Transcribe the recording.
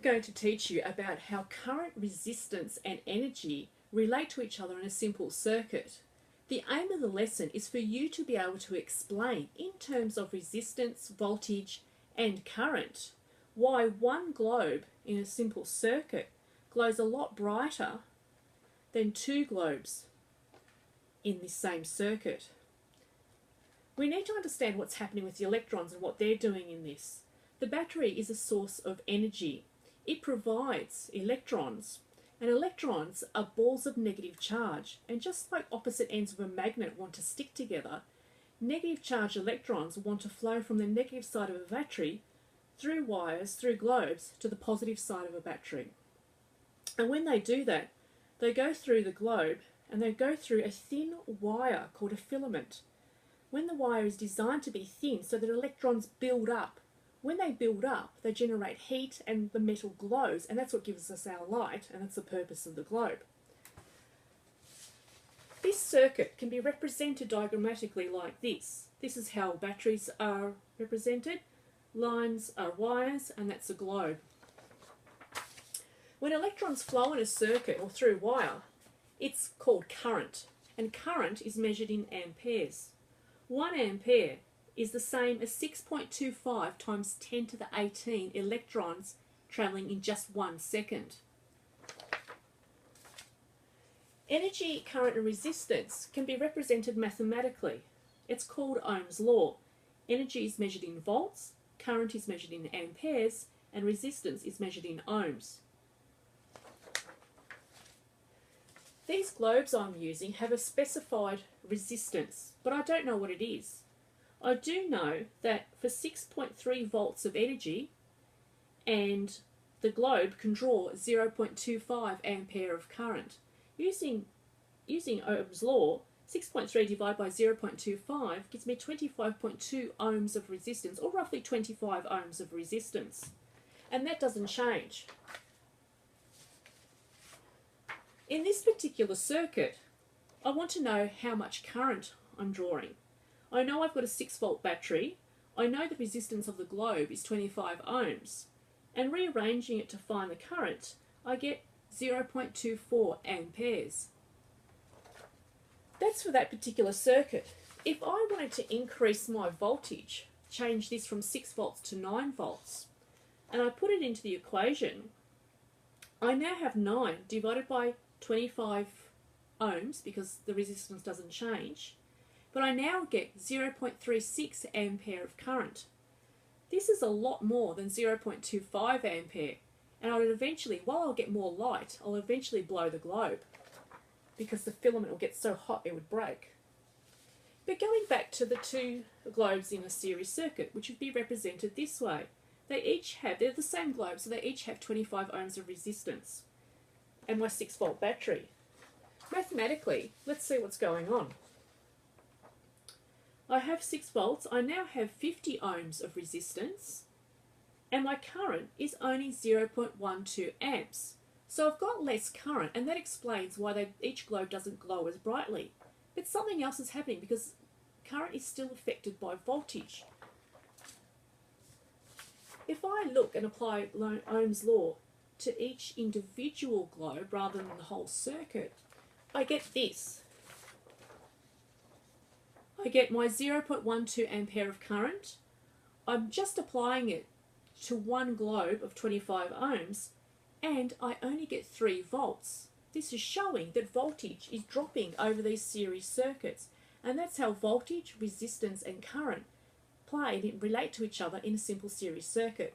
going to teach you about how current, resistance and energy relate to each other in a simple circuit. The aim of the lesson is for you to be able to explain in terms of resistance, voltage and current why one globe in a simple circuit glows a lot brighter than two globes in this same circuit. We need to understand what's happening with the electrons and what they're doing in this. The battery is a source of energy. It provides electrons, and electrons are balls of negative charge, and just like opposite ends of a magnet want to stick together, negative charged electrons want to flow from the negative side of a battery through wires, through globes, to the positive side of a battery. And when they do that, they go through the globe and they go through a thin wire called a filament. When the wire is designed to be thin so that electrons build up, when they build up, they generate heat and the metal glows, and that's what gives us our light, and that's the purpose of the globe. This circuit can be represented diagrammatically like this. This is how batteries are represented. Lines are wires, and that's a globe. When electrons flow in a circuit or through wire, it's called current, and current is measured in amperes. 1 ampere is the same as 6.25 times 10 to the 18 electrons travelling in just 1 second. Energy, current and resistance can be represented mathematically. It's called Ohm's law. Energy is measured in volts, current is measured in amperes, and resistance is measured in ohms. These globes I'm using have a specified resistance, but I don't know what it is. I do know that for 6.3 volts of energy, and the globe can draw 0.25 ampere of current. Using Ohm's law, 6.3 divided by 0.25 gives me 25.2 ohms of resistance, or roughly 25 ohms of resistance. And that doesn't change. In this particular circuit, I want to know how much current I'm drawing. I know I've got a 6-volt battery. I know the resistance of the globe is 25 ohms. And rearranging it to find the current, I get 0.24 amperes. That's for that particular circuit. If I wanted to increase my voltage, change this from 6 volts to 9 volts, and I put it into the equation, I now have 9 divided by 25 ohms, because the resistance doesn't change, but I now get 0.36 ampere of current. This is a lot more than 0.25 ampere, and I would eventually, while I'll get more light, I'll eventually blow the globe, because the filament will get so hot it would break. But going back to the two globes in a series circuit, which would be represented this way, they're the same globe, so they each have 25 ohms of resistance. And my 6-volt battery. Mathematically, let's see what's going on. I have 6 volts, I now have 50 ohms of resistance, and my current is only 0.12 amps. So I've got less current, and that explains why each globe doesn't glow as brightly. But something else is happening, because current is still affected by voltage. If I look and apply Ohm's law to each individual globe rather than the whole circuit, I get this. I get my 0.12 ampere of current. I'm just applying it to one globe of 25 ohms, and I only get 3 volts. This is showing that voltage is dropping over these series circuits, and that's how voltage, resistance and current relate to each other in a simple series circuit.